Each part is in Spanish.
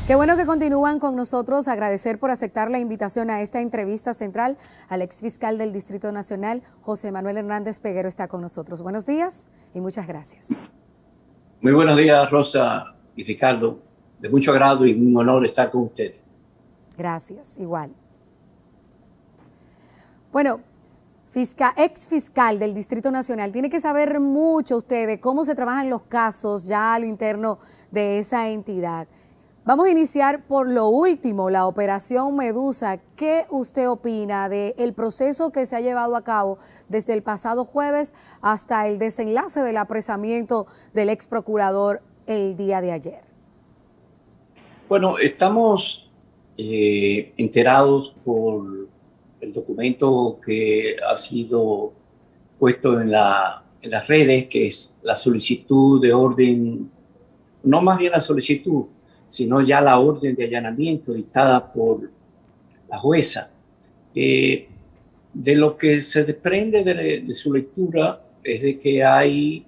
Qué bueno que continúan con nosotros. Agradecer por aceptar la invitación a esta entrevista central al exfiscal del Distrito Nacional, José Manuel Hernández Peguero, está con nosotros. Buenos días y muchas gracias. Muy buenos días, Rosa y Ricardo. De mucho agrado y un honor estar con ustedes. Gracias, igual. Bueno, ex fiscal del Distrito Nacional, tiene que saber mucho usted de cómo se trabajan los casos ya a lo interno de esa entidad. Vamos a iniciar por lo último, la operación Medusa. ¿Qué usted opina del proceso que se ha llevado a cabo desde el pasado jueves hasta el desenlace del apresamiento del ex procurador el día de ayer? Bueno, estamos enterados por el documento que ha sido puesto en las redes, que es la solicitud de orden, no más bien la solicitud, sino ya la orden de allanamiento dictada por la jueza. De lo que se desprende de su lectura es de que hay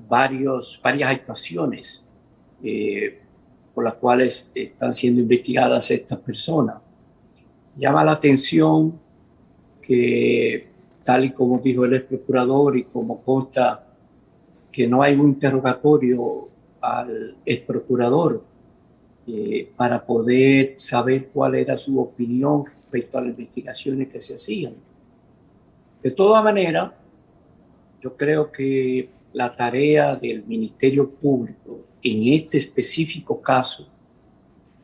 varias actuaciones por las cuales están siendo investigadas estas personas. Llama la atención que, tal y como dijo el ex procurador y como consta que no hay un interrogatorio al ex procurador para poder saber cuál era su opinión respecto a las investigaciones que se hacían. De todas maneras, yo creo que la tarea del Ministerio Público en este específico caso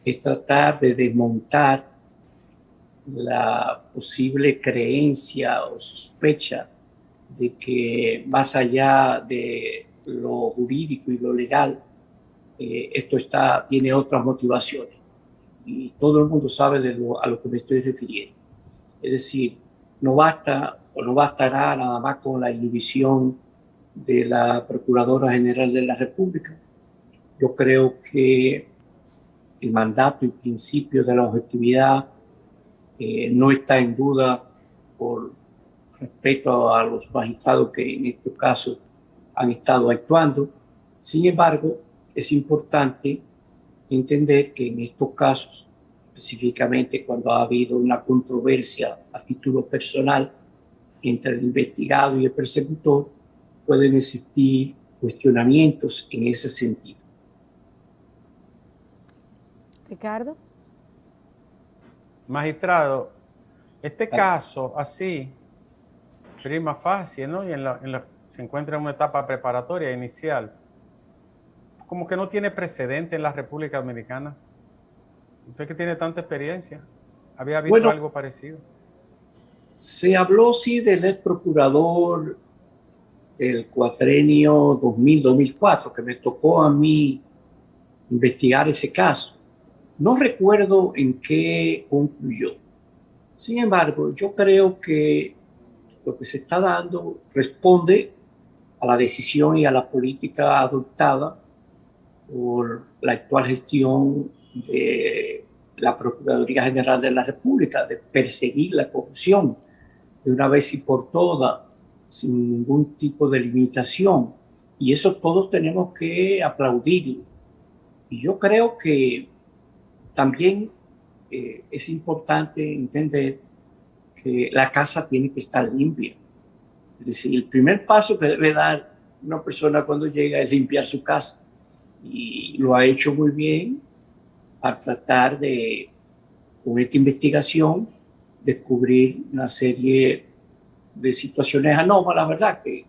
es tratar de desmontar la posible creencia o sospecha de que más allá de lo jurídico y lo legal, esto tiene otras motivaciones. Y todo el mundo sabe a lo que me estoy refiriendo. Es decir, no basta o no bastará nada más con la inhibición de la Procuradora General de la República. Yo creo que el mandato y principio de la objetividad no está en duda por respeto a los magistrados que en este caso han estado actuando. Sin embargo, es importante entender que en estos casos, específicamente cuando ha habido una controversia a título personal entre el investigado y el persecutor, pueden existir cuestionamientos en ese sentido. Ricardo. Magistrado, este caso así, prima facie, ¿no? Y se encuentra en una etapa preparatoria inicial, como que no tiene precedente en la República Dominicana. Usted que tiene tanta experiencia, ¿había visto algo parecido? Se habló, sí, del ex procurador del cuatrenio 2000-2004, que me tocó a mí investigar ese caso. No recuerdo en qué concluyó. Sin embargo, yo creo que lo que se está dando responde a la decisión y a la política adoptada por la actual gestión de la Procuraduría General de la República, de perseguir la corrupción de una vez y por todas, sin ningún tipo de limitación. Y eso todos tenemos que aplaudirlo. Y yo creo que también es importante entender que la casa tiene que estar limpia. Es decir, el primer paso que debe dar una persona cuando llega es limpiar su casa. Y lo ha hecho muy bien para tratar de, con esta investigación, descubrir una serie de situaciones anómalas, ¿verdad?, que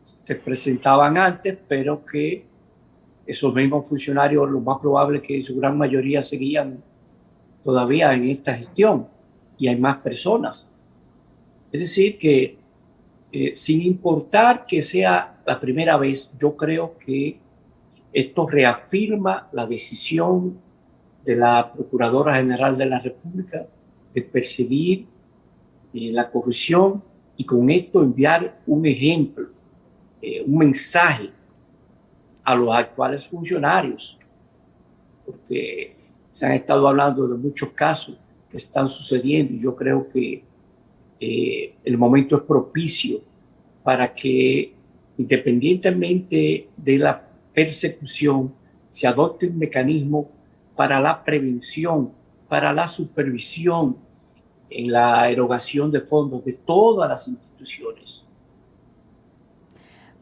se presentaban antes, pero que esos mismos funcionarios, lo más probable es que su gran mayoría seguían todavía en esta gestión y hay más personas. Es decir, que sin importar que sea la primera vez, yo creo que esto reafirma la decisión de la Procuradora General de la República de perseguir la corrupción y con esto enviar un ejemplo, un mensaje a los actuales funcionarios, porque se han estado hablando de muchos casos que están sucediendo y yo creo que el momento es propicio para que, independientemente de la persecución, se adopte un mecanismo para la prevención, para la supervisión en la erogación de fondos de todas las instituciones.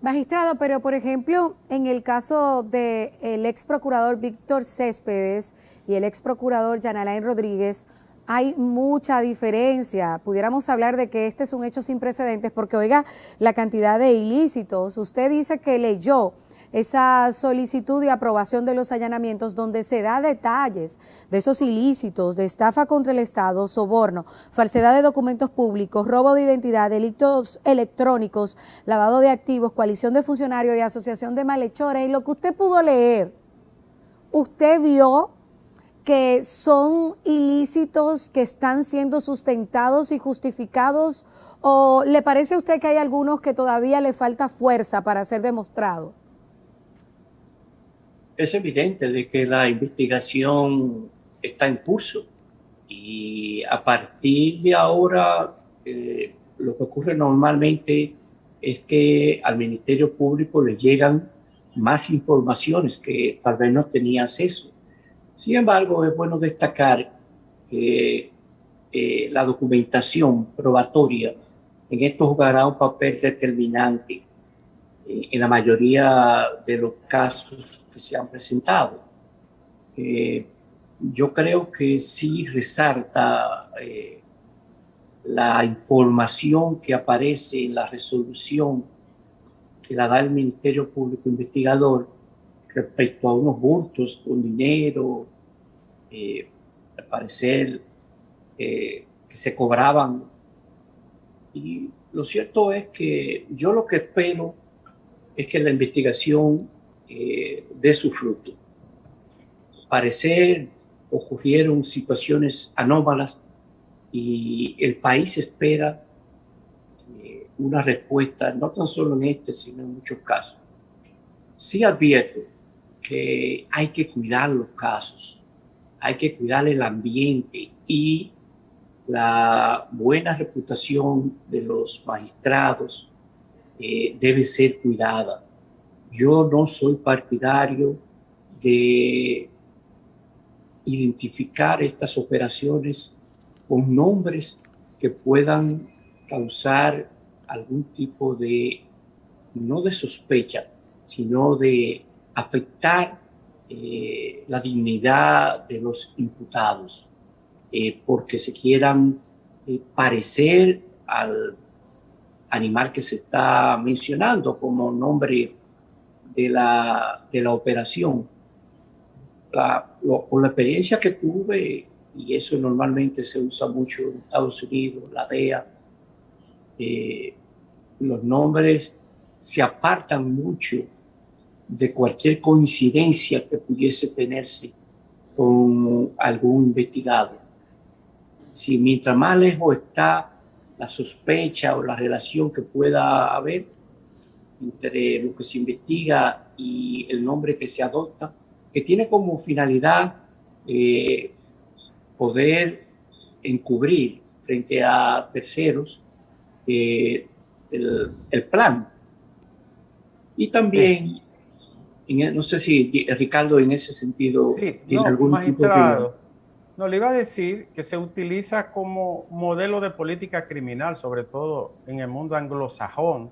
Magistrado, pero por ejemplo, en el caso del ex procurador Víctor Céspedes y el ex procurador Jean Alain Rodríguez, hay mucha diferencia. Pudiéramos hablar de que este es un hecho sin precedentes porque, oiga, la cantidad de ilícitos. Usted dice que leyó esa solicitud de aprobación de los allanamientos donde se da detalles de esos ilícitos, de estafa contra el Estado, soborno, falsedad de documentos públicos, robo de identidad, delitos electrónicos, lavado de activos, coalición de funcionarios y asociación de malhechores. Y lo que usted pudo leer, usted vio que son ilícitos que están siendo sustentados y justificados, ¿o le parece a usted que hay algunos que todavía le falta fuerza para ser demostrado? Es evidente de que la investigación está en curso y a partir de ahora lo que ocurre normalmente es que al Ministerio Público le llegan más informaciones que tal vez no tenía acceso. Sin embargo, es bueno destacar que la documentación probatoria en esto jugará un papel determinante en la mayoría de los casos que se han presentado. Yo creo que sí resalta la información que aparece en la resolución que la da el Ministerio Público Investigador respecto a unos bultos con dinero, al parecer que se cobraban. Y lo cierto es que yo lo que espero es que la investigación dé su fruto. Al parecer ocurrieron situaciones anómalas y el país espera una respuesta, no tan solo en este, sino en muchos casos. Sí advierto que hay que cuidar los casos, hay que cuidar el ambiente y la buena reputación de los magistrados debe ser cuidada. Yo no soy partidario de identificar estas operaciones con nombres que puedan causar algún tipo de, no de sospecha, sino de afectar la dignidad de los imputados, porque se quieran parecer al animal que se está mencionando como nombre de la operación. Por la experiencia que tuve, y eso normalmente se usa mucho en Estados Unidos, la DEA, los nombres se apartan mucho de cualquier coincidencia que pudiese tenerse con algún investigado. Si mientras más lejos está la sospecha o la relación que pueda haber entre lo que se investiga y el nombre que se adopta, que tiene como finalidad poder encubrir frente a terceros el plan. Y también, no sé si Ricardo en ese sentido tiene algún tipo de... No, le iba a decir que se utiliza como modelo de política criminal, sobre todo en el mundo anglosajón.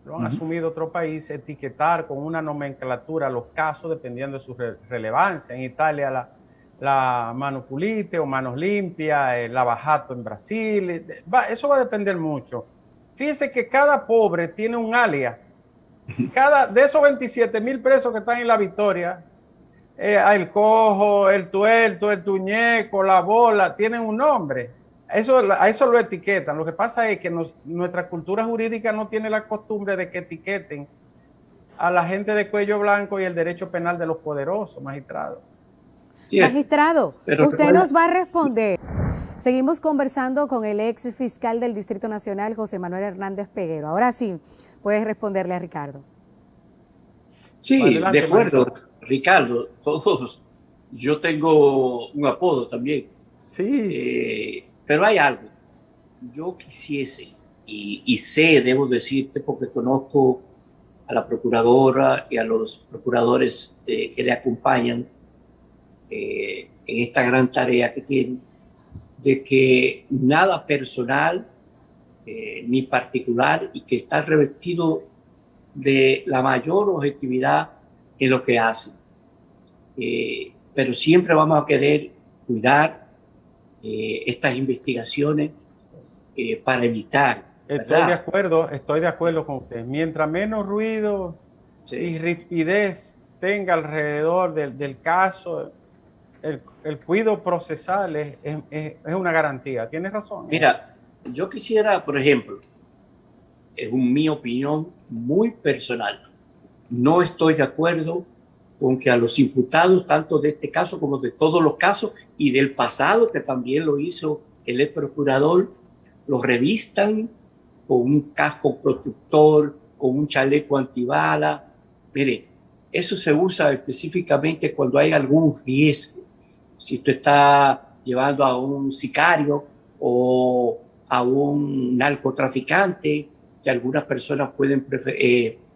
Lo han asumido otros países, etiquetar con una nomenclatura los casos dependiendo de su relevancia. En Italia la mano pulite o manos limpias, el lavajato en Brasil. Eso va a depender mucho. Fíjense que cada pobre tiene un alias. De esos 27,000 presos que están en La Victoria, el cojo, el tuerto, el tuñeco, la bola, tienen un nombre. A eso lo etiquetan. Lo que pasa es que nuestra cultura jurídica no tiene la costumbre de que etiqueten a la gente de cuello blanco y el derecho penal de los poderosos, magistrado. Sí, magistrado, usted nos va a responder. Seguimos conversando con el ex fiscal del Distrito Nacional, José Manuel Hernández Peguero. Ahora sí, puedes responderle a Ricardo. Sí, adelante, de acuerdo, Ricardo. Todos. Yo tengo un apodo también. Sí. Pero hay algo. Yo quisiese, y sé, debo decirte, porque conozco a la procuradora y a los procuradores que le acompañan, en esta gran tarea que tienen, de que nada personal ni particular y que está revestido de la mayor objetividad en lo que hacen. Pero siempre vamos a querer cuidar estas investigaciones para evitar. Estoy de acuerdo con usted. Mientras menos ruido y rigidez tenga alrededor del caso, el cuidado procesal es una garantía. Tienes razón. Mira, yo quisiera, por ejemplo, es mi opinión muy personal, no estoy de acuerdo con que a los imputados, tanto de este caso como de todos los casos y del pasado, que también lo hizo el ex procurador, los revistan con un casco protector, con un chaleco antibala. Mire, eso se usa específicamente cuando hay algún riesgo. Si tú estás llevando a un sicario o a un narcotraficante, que algunas personas pueden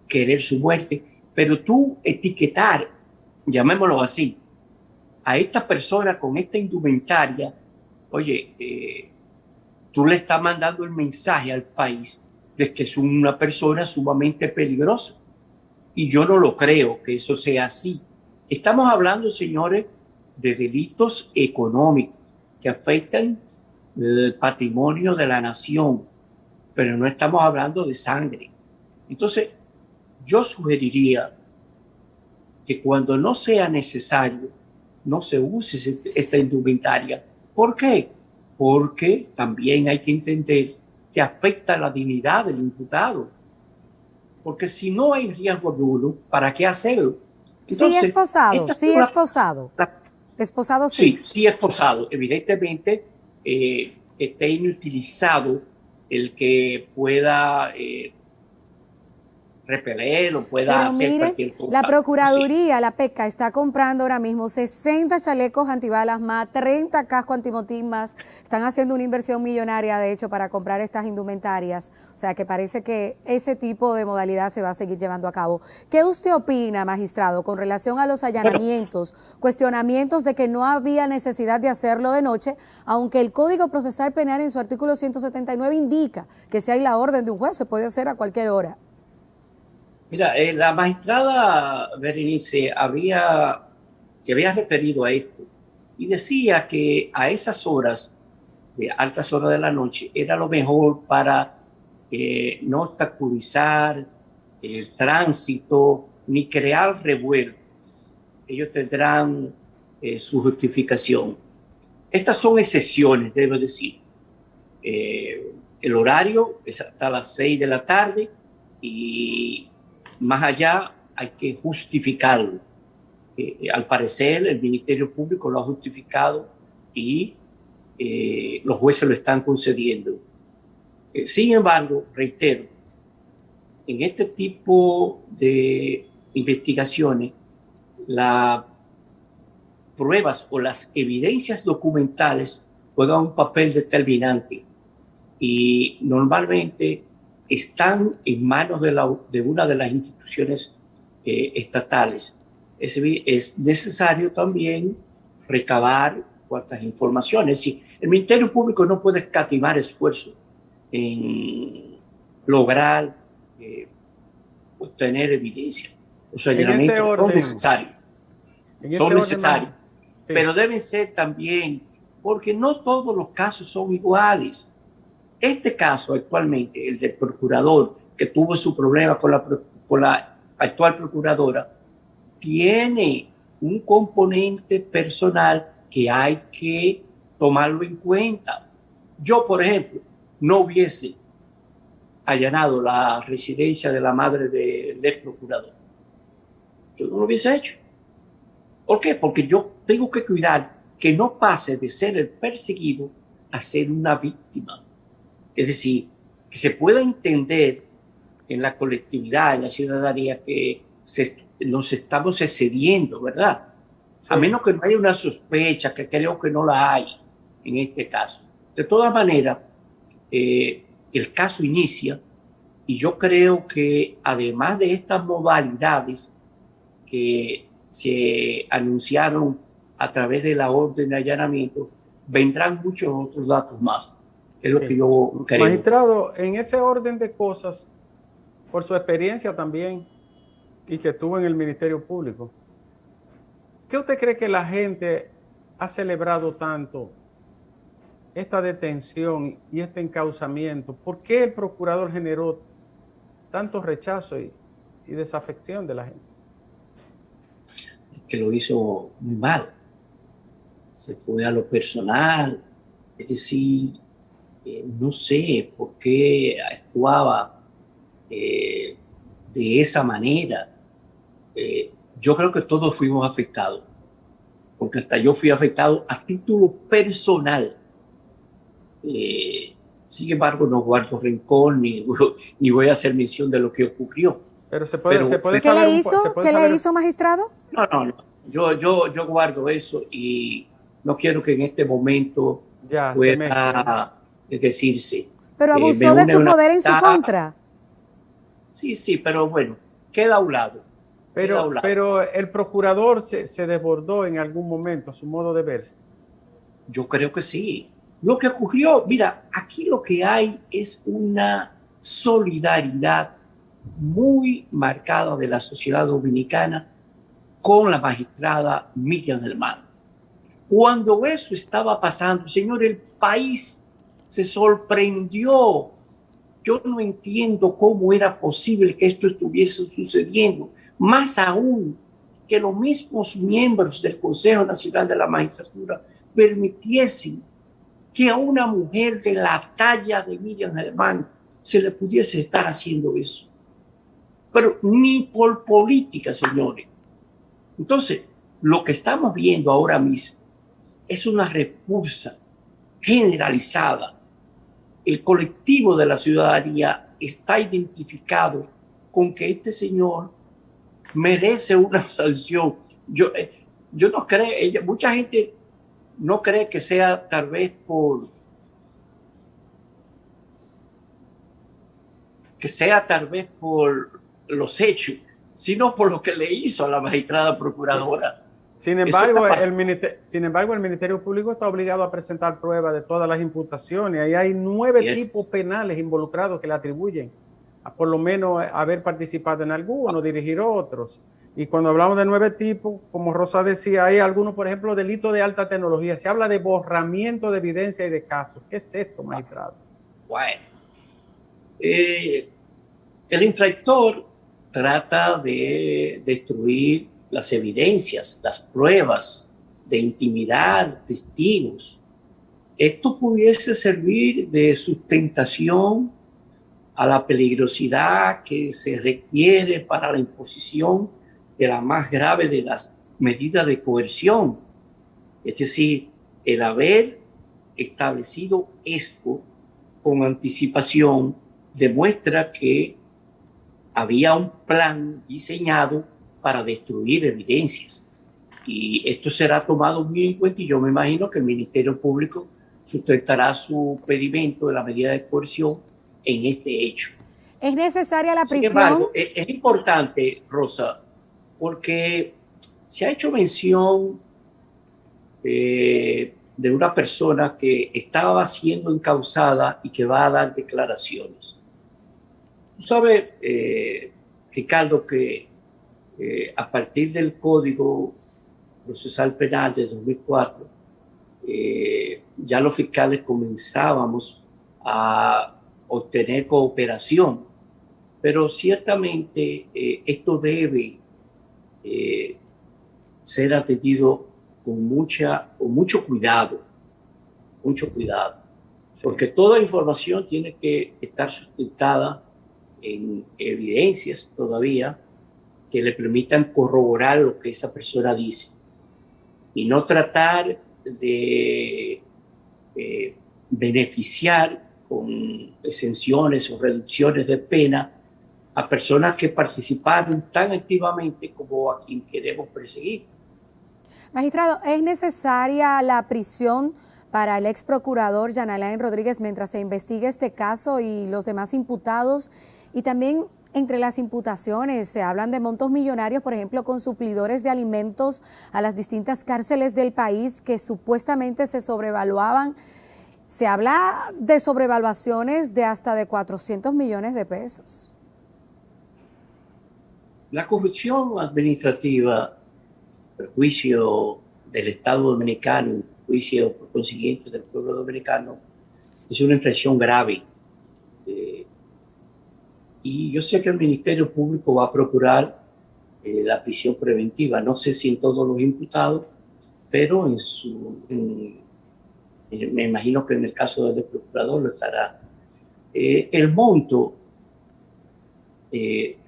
querer su muerte, pero tú etiquetar, llamémoslo así, a esta persona con esta indumentaria, oye, tú le estás mandando el mensaje al país de que es una persona sumamente peligrosa. Y yo no lo creo que eso sea así. Estamos hablando, señores, de delitos económicos que afectan el patrimonio de la nación, pero no estamos hablando de sangre. Entonces, yo sugeriría que cuando no sea necesario, no se use esta indumentaria. ¿Por qué? Porque también hay que entender que afecta la dignidad del imputado. Porque si no hay riesgo nulo, ¿para qué hacerlo? Entonces, sí, esposado, sí, esposado. Esposado, sí. Sí, esposado. Evidentemente, está inutilizado el que pueda repeler o pueda hacer cualquier cosa. La Procuraduría, sí. La PECA, está comprando ahora mismo 60 chalecos antibalas más, 30 cascos antimotín más. Están haciendo una inversión millonaria, de hecho, para comprar estas indumentarias. O sea, que parece que ese tipo de modalidad se va a seguir llevando a cabo. ¿Qué usted opina, magistrado, con relación a los allanamientos, cuestionamientos de que no había necesidad de hacerlo de noche, aunque el Código Procesal Penal en su artículo 179 indica que si hay la orden de un juez se puede hacer a cualquier hora? Mira, la magistrada Berenice se había referido a esto y decía que a esas horas, de altas horas de la noche, era lo mejor para no obstaculizar el tránsito ni crear revuelo. Ellos tendrán su justificación. Estas son excepciones, debo decir. El horario es hasta las 6 de la tarde y más allá hay que justificarlo. Al parecer el Ministerio Público lo ha justificado y los jueces lo están concediendo. Sin embargo, reitero, en este tipo de investigaciones, las pruebas o las evidencias documentales juegan un papel determinante y normalmente están en manos de una de las instituciones estatales. Es necesario también recabar cuantas informaciones. Si el Ministerio Público no puede escatimar esfuerzos en lograr obtener evidencia. Los allanamientos son necesarios. Son necesarios. Pero deben ser también, porque no todos los casos son iguales. Este caso actualmente, el del procurador que tuvo su problema con la actual procuradora, tiene un componente personal que hay que tomarlo en cuenta. Yo, por ejemplo, no hubiese allanado la residencia de la madre del ex procurador. Yo no lo hubiese hecho. ¿Por qué? Porque yo tengo que cuidar que no pase de ser el perseguido a ser una víctima. Es decir, que se pueda entender en la colectividad, en la ciudadanía, que nos estamos excediendo, ¿verdad? Sí. A menos que no haya una sospecha, que creo que no la hay en este caso. De todas maneras, el caso inicia y yo creo que además de estas modalidades que se anunciaron a través de la orden de allanamiento, vendrán muchos otros datos más. Es lo Sí. que yo creo. Magistrado, en ese orden de cosas, por su experiencia también y que tuvo en el Ministerio Público, ¿qué usted cree que la gente ha celebrado tanto esta detención y este encauzamiento? ¿Por qué el procurador generó tanto rechazo y desafección de la gente? Que lo hizo muy mal. Se fue a lo personal. Es decir, no sé por qué actuaba de esa manera. Yo creo que todos fuimos afectados, porque hasta yo fui afectado a título personal. Sin embargo, no guardo rencor ni voy a hacer mención de lo que ocurrió. Pero se puede ¿Qué saber le hizo? ¿Qué le hizo, magistrado? No. Yo guardo eso y no quiero que en este momento ya pueda decirse. Pero abusó de su poder en su contra. Sí, pero bueno, queda a un lado. Pero el procurador se desbordó en algún momento, a su modo de verse. Yo creo que sí. Lo que ocurrió, mira, aquí lo que hay es una solidaridad muy marcada de la sociedad dominicana con la magistrada Miriam Germán. Cuando eso estaba pasando, señor, el país se sorprendió. Yo no entiendo cómo era posible que esto estuviese sucediendo. Más aún que los mismos miembros del Consejo Nacional de la Magistratura permitiesen que a una mujer de la talla de Miriam Germán se le pudiese estar haciendo eso. Pero ni por política, señores. Entonces, lo que estamos viendo ahora mismo es una repulsa generalizada. El colectivo de la ciudadanía está identificado con que este señor merece una sanción. Yo no creo, mucha gente no cree que sea tal vez por los hechos, sino por lo que le hizo a la magistrada procuradora. Sin embargo, el Ministerio Público está obligado a presentar pruebas de todas las imputaciones. Ahí hay 9 tipos penales involucrados que le atribuyen a por lo menos haber participado en algunos, dirigir otros. Y cuando hablamos de 9 tipos, como Rosa decía, hay algunos, por ejemplo, delitos de alta tecnología. Se habla de borramiento de evidencia y de casos. ¿Qué es esto, magistrado? Bueno, el infractor trata de destruir las evidencias, las pruebas, de intimidar testigos. Esto pudiese servir de sustentación a la peligrosidad que se requiere para la imposición de la más grave de las medidas de coerción. Es decir, el haber establecido esto con anticipación demuestra que había un plan diseñado para destruir evidencias. Y esto será tomado muy en cuenta y yo me imagino que el Ministerio Público sustentará su pedimento de la medida de coerción en este hecho. ¿Es necesaria la prisión? Sin embargo, es importante, Rosa, porque se ha hecho mención de una persona que estaba siendo encausada y que va a dar declaraciones. Tú sabes, Ricardo, que a partir del Código Procesal Penal de 2004, ya los fiscales comenzábamos a obtener cooperación, pero ciertamente esto debe ser atendido con mucho cuidado, porque toda información tiene que estar sustentada en evidencias todavía que le permitan corroborar lo que esa persona dice y no tratar de beneficiar con exenciones o reducciones de pena a personas que participaron tan activamente como a quien queremos perseguir. Magistrado, ¿es necesaria la prisión para el ex procurador Jean Alain Rodríguez mientras se investiga este caso y los demás imputados? Y también entre las imputaciones. Se hablan de montos millonarios, por ejemplo, con suplidores de alimentos a las distintas cárceles del país que supuestamente se sobrevaluaban. Se habla de sobrevaluaciones de hasta de 400 millones de pesos. La corrupción administrativa, perjuicio del Estado dominicano, juicio por consiguiente del pueblo dominicano, es una infracción grave. Y yo sé que el Ministerio Público va a procurar la prisión preventiva. No sé si en todos los imputados, pero me imagino que en el caso del procurador lo estará. El monto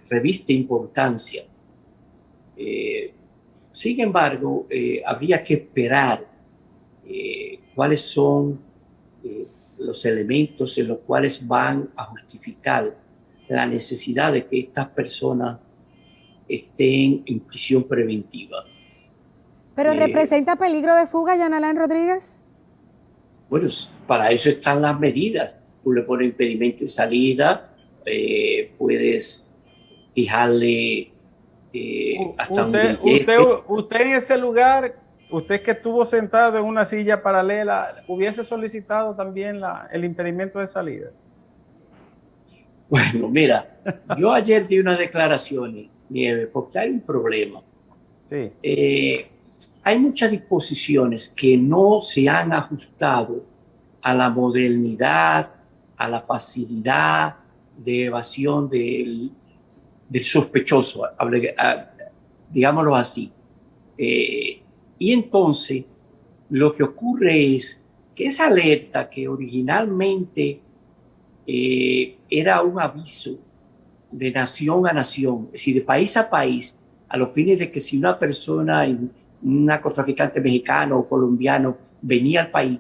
reviste importancia. Sin embargo, habría que esperar cuáles son los elementos en los cuales van a justificar la necesidad de que estas personas estén en prisión preventiva. ¿Pero representa peligro de fuga, Jean Alain Rodríguez? Bueno, para eso están las medidas. Tú le pones impedimento de salida, puedes fijarle hasta usted en ese lugar, usted que estuvo sentado en una silla paralela, ¿hubiese solicitado también el impedimento de salida? Bueno, mira, yo ayer di unas declaraciones, Nieves, porque hay un problema. Sí. Hay muchas disposiciones que no se han ajustado a la modernidad, a la facilidad de evasión del sospechoso, digámoslo así. Y entonces lo que ocurre es que esa alerta que originalmente era un aviso de nación a nación, es decir, de país a país, a los fines de que si una persona, un narcotraficante mexicano o colombiano venía al país,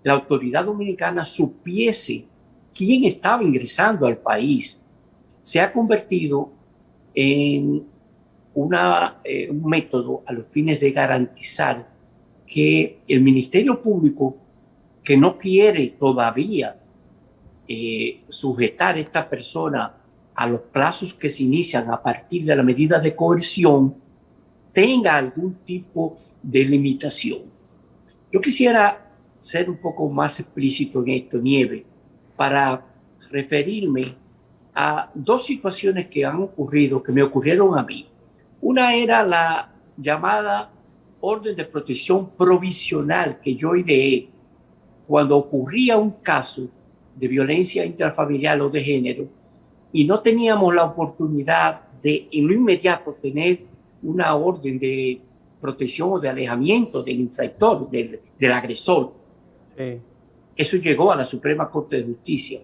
la autoridad dominicana supiese quién estaba ingresando al país, se ha convertido en un método a los fines de garantizar que el Ministerio Público, que no quiere todavía sujetar a esta persona a los plazos que se inician a partir de la medida de coerción, tenga algún tipo de limitación. Yo quisiera ser un poco más explícito en esto, Nieve, para referirme a dos situaciones que han ocurrido, que me ocurrieron a mí. Una era la llamada orden de protección provisional que yo ideé cuando ocurría un caso de violencia intrafamiliar o de género y no teníamos la oportunidad de en lo inmediato tener una orden de protección o de alejamiento del infractor, del agresor. Sí. Eso llegó a la Suprema Corte de Justicia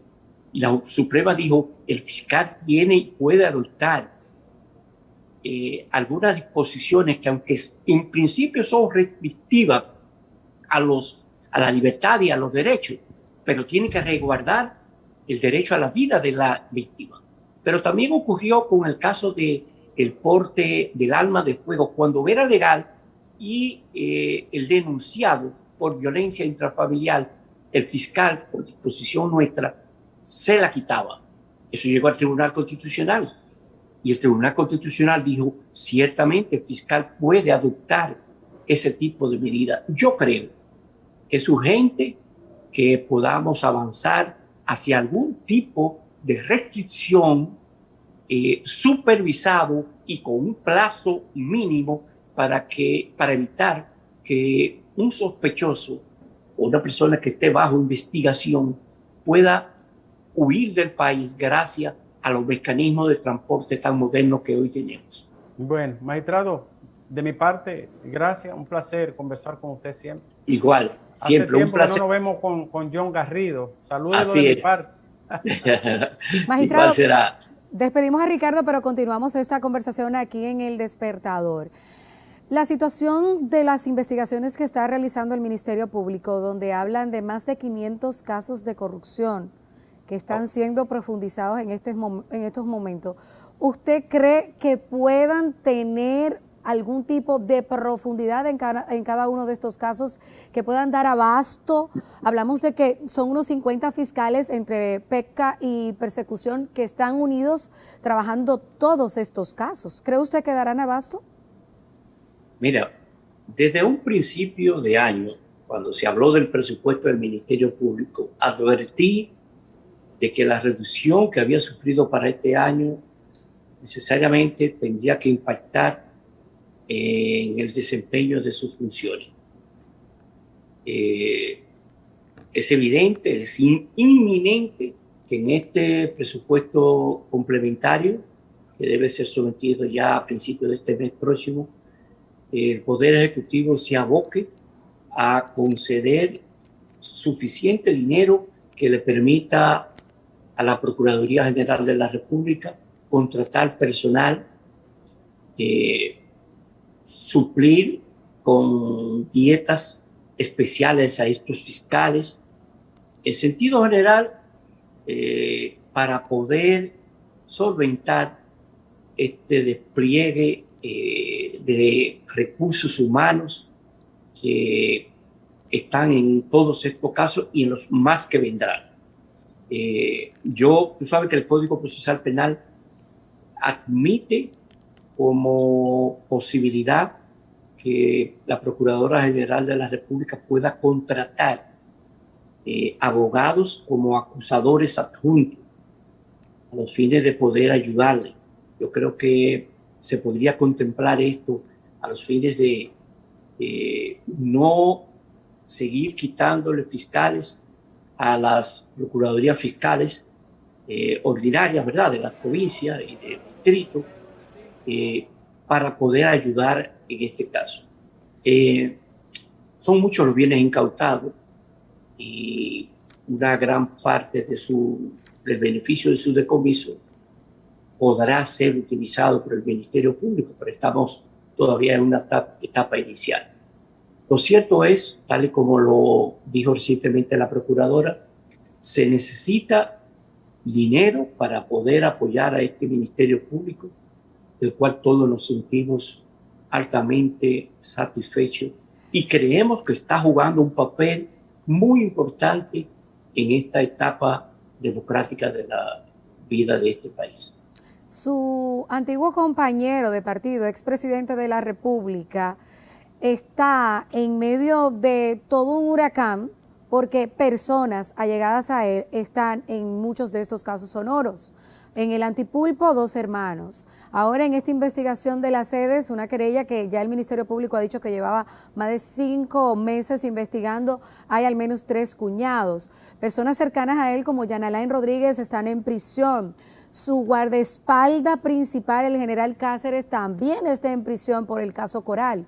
y la Suprema dijo, el fiscal tiene y puede adoptar algunas disposiciones que aunque en principio son restrictivas a la libertad y a los derechos, pero tiene que resguardar el derecho a la vida de la víctima. Pero también ocurrió con el caso del porte del arma de fuego, cuando era legal y el denunciado por violencia intrafamiliar, el fiscal, por disposición nuestra, se la quitaba. Eso llegó al Tribunal Constitucional. Y el Tribunal Constitucional dijo, ciertamente el fiscal puede adoptar ese tipo de medidas. Yo creo que es urgente que podamos avanzar hacia algún tipo de restricción supervisado y con un plazo mínimo para evitar que un sospechoso o una persona que esté bajo investigación pueda huir del país gracias a los mecanismos de transporte tan modernos que hoy tenemos. Bueno, magistrado, de mi parte, gracias, un placer conversar con usted siempre. Igual, siempre Hace un placer. Que no nos vemos con John Garrido. Saludos de mi parte. Magistrado, despedimos a Ricardo, pero continuamos esta conversación aquí en El Despertador. La situación de las investigaciones que está realizando el Ministerio Público, donde hablan de más de 500 casos de corrupción que están siendo profundizados en estos momentos, ¿usted cree que puedan tener algún tipo de profundidad en cada uno de estos casos que puedan dar abasto? Hablamos de que son unos 50 fiscales entre PEPCA y persecución que están unidos trabajando todos estos casos. ¿Cree usted que darán abasto? Mira, desde un principio de año, cuando se habló del presupuesto del Ministerio Público, advertí de que la reducción que había sufrido para este año necesariamente tendría que impactar en el desempeño de sus funciones. Es evidente, es inminente que en este presupuesto complementario, que debe ser sometido ya a principios de este mes próximo, el Poder Ejecutivo se aboque a conceder suficiente dinero que le permita a la Procuraduría General de la República contratar personal, suplir con dietas especiales a estos fiscales, en sentido general, para poder solventar este despliegue de recursos humanos que están en todos estos casos y en los más que vendrán. Tú sabes que el Código Procesal Penal admite como posibilidad que la Procuradora General de la República pueda contratar abogados como acusadores adjuntos a los fines de poder ayudarle. Yo creo que se podría contemplar esto a los fines de no seguir quitándole fiscales a las procuradurías fiscales ordinarias, ¿verdad?, de las provincias y del distrito, para poder ayudar en este caso. Son muchos los bienes incautados y una gran parte del beneficio de su decomiso podrá ser utilizado por el Ministerio Público, pero estamos todavía en una etapa inicial. Lo cierto es, tal y como lo dijo recientemente la Procuradora, se necesita dinero para poder apoyar a este Ministerio Público, del cual todos nos sentimos altamente satisfechos y creemos que está jugando un papel muy importante en esta etapa democrática de la vida de este país. Su antiguo compañero de partido, expresidente de la República, está en medio de todo un huracán porque personas allegadas a él están en muchos de estos casos sonoros. En el Antipulpo, 2 hermanos. Ahora en esta investigación de las sedes, una querella que ya el Ministerio Público ha dicho que llevaba más de 5 meses investigando, hay al menos 3 cuñados. Personas cercanas a él como Yanalain Rodríguez están en prisión. Su guardaespaldas principal, el general Cáceres, también está en prisión por el caso Coral.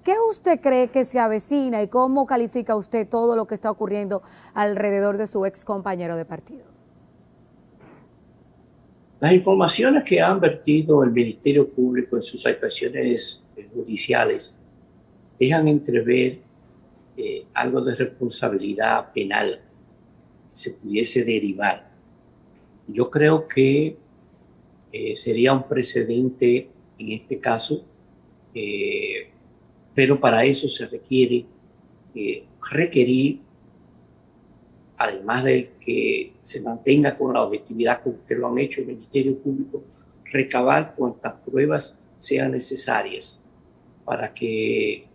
¿Qué usted cree que se avecina y cómo califica usted todo lo que está ocurriendo alrededor de su ex compañero de partido? Las informaciones que han vertido el Ministerio Público en sus actuaciones judiciales dejan entrever algo de responsabilidad penal que se pudiese derivar. Yo creo que sería un precedente en este caso, pero para eso se requiere requerir, además de que se mantenga con la objetividad con que lo han hecho el Ministerio Público, recabar cuantas pruebas sean necesarias para que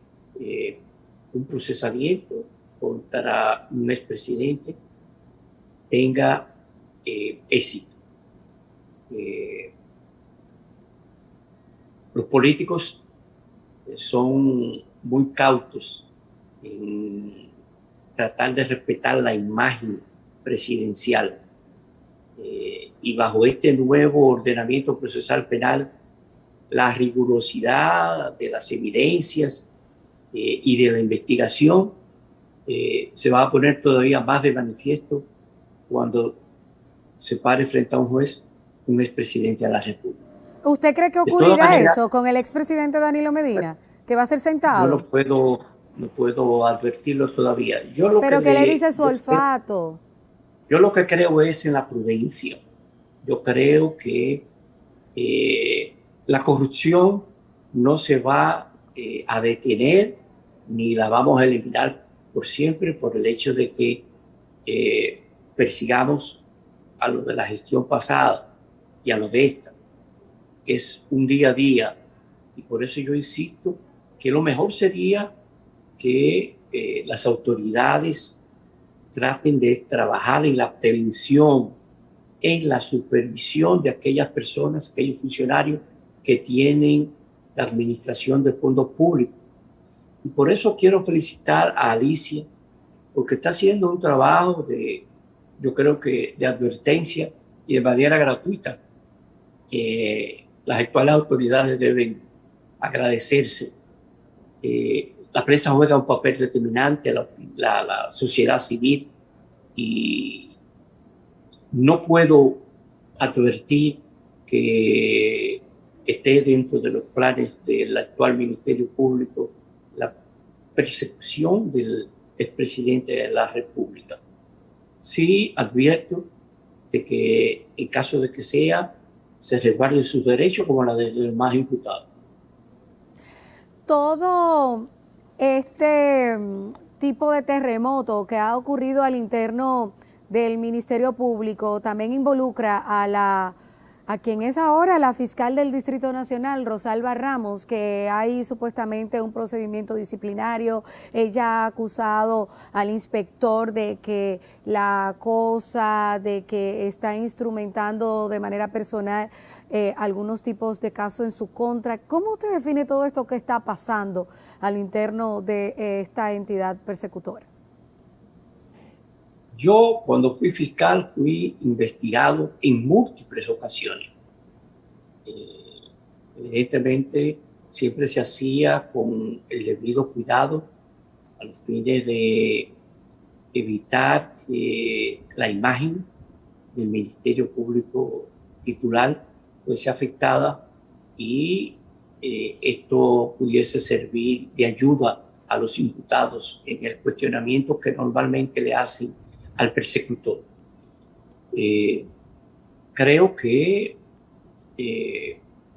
un procesamiento contra un expresidente tenga éxito. Los políticos son muy cautos en tratar de respetar la imagen presidencial. Y bajo este nuevo ordenamiento procesal penal, la rigurosidad de las evidencias y de la investigación se va a poner todavía más de manifiesto cuando se pare frente a un juez un expresidente de la República. ¿Usted cree que ocurrirá eso con el expresidente Danilo Medina, que va a ser sentado? Yo no puedo advertirlo todavía. ¿Pero qué le dice su olfato? Yo lo que creo es en la prudencia. Yo creo que la corrupción no se va a detener ni la vamos a eliminar por siempre por el hecho de que persigamos a lo de la gestión pasada y a lo de esta. Es un día a día y por eso yo insisto que lo mejor sería que las autoridades traten de trabajar en la prevención, en la supervisión de aquellas personas, aquellos funcionarios que tienen la administración de fondos públicos. Y por eso quiero felicitar a Alicia, porque está haciendo un trabajo yo creo que de advertencia y de manera gratuita, que las actuales autoridades deben agradecerse. La prensa juega un papel determinante, la sociedad civil, y no puedo advertir que esté dentro de los planes del actual Ministerio Público la persecución del expresidente de la República. Sí advierto de que en caso de que sea, se resguarden sus derechos como la de los demás imputados. Todo este tipo de terremoto que ha ocurrido al interno del Ministerio Público también involucra a quien es ahora la fiscal del Distrito Nacional, Rosalba Ramos, que hay supuestamente un procedimiento disciplinario. Ella ha acusado al inspector de que la acosa, de que está instrumentando de manera personal algunos tipos de casos en su contra. ¿Cómo usted define todo esto que está pasando al interno de esta entidad persecutora? Yo, cuando fui fiscal, fui investigado en múltiples ocasiones. Evidentemente, siempre se hacía con el debido cuidado a los fines de evitar que la imagen del Ministerio Público titular fuese afectada y esto pudiese servir de ayuda a los imputados en el cuestionamiento que normalmente le hacen al persecutor. Creo que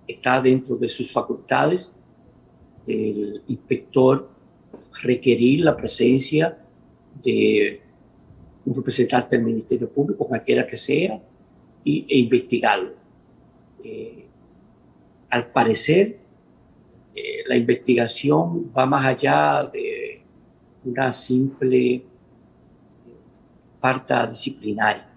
está dentro de sus facultades del inspector requerir la presencia de un representante del Ministerio Público, cualquiera que sea, e investigarlo. Al parecer, la investigación va más allá de una simple falta disciplinaria.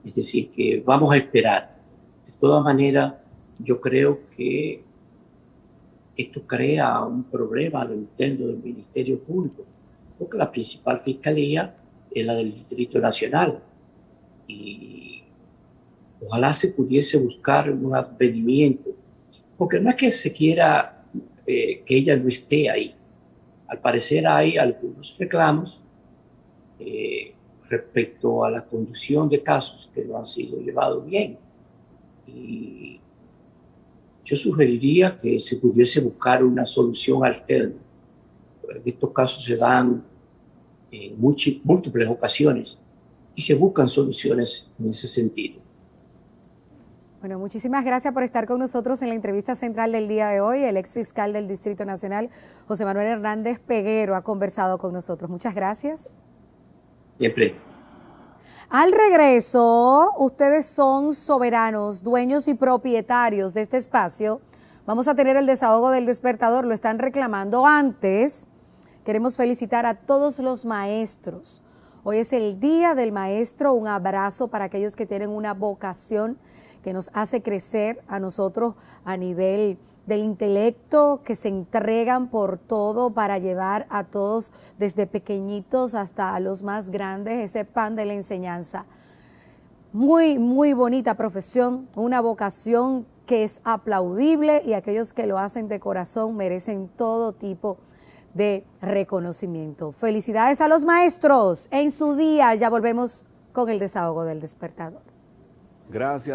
Es decir, que vamos a esperar. De todas maneras, yo creo que esto crea un problema a lo interno del Ministerio Público, porque la principal fiscalía es la del Distrito Nacional. Y ojalá se pudiese buscar un advenimiento, porque no es que se quiera que ella no esté ahí. Al parecer hay algunos reclamos respecto a la conducción de casos que no han sido llevados bien. Y yo sugeriría que se pudiese buscar una solución alterna. Porque estos casos se dan en múltiples ocasiones y se buscan soluciones en ese sentido. Bueno, muchísimas gracias por estar con nosotros en la entrevista central del día de hoy. El ex fiscal del Distrito Nacional, José Manuel Hernández Peguero, ha conversado con nosotros. Muchas gracias. Siempre. Al regreso, ustedes son soberanos, dueños y propietarios de este espacio. Vamos a tener el desahogo del despertador, lo están reclamando. Antes, queremos felicitar a todos los maestros. Hoy es el Día del Maestro. Un abrazo para aquellos que tienen una vocación que nos hace crecer a nosotros a nivel del intelecto, que se entregan por todo para llevar a todos, desde pequeñitos hasta a los más grandes, ese pan de la enseñanza. Muy, muy bonita profesión, una vocación que es aplaudible, y aquellos que lo hacen de corazón merecen todo tipo de reconocimiento. Felicidades a los maestros en su día. Ya volvemos con el desahogo del despertador. Gracias.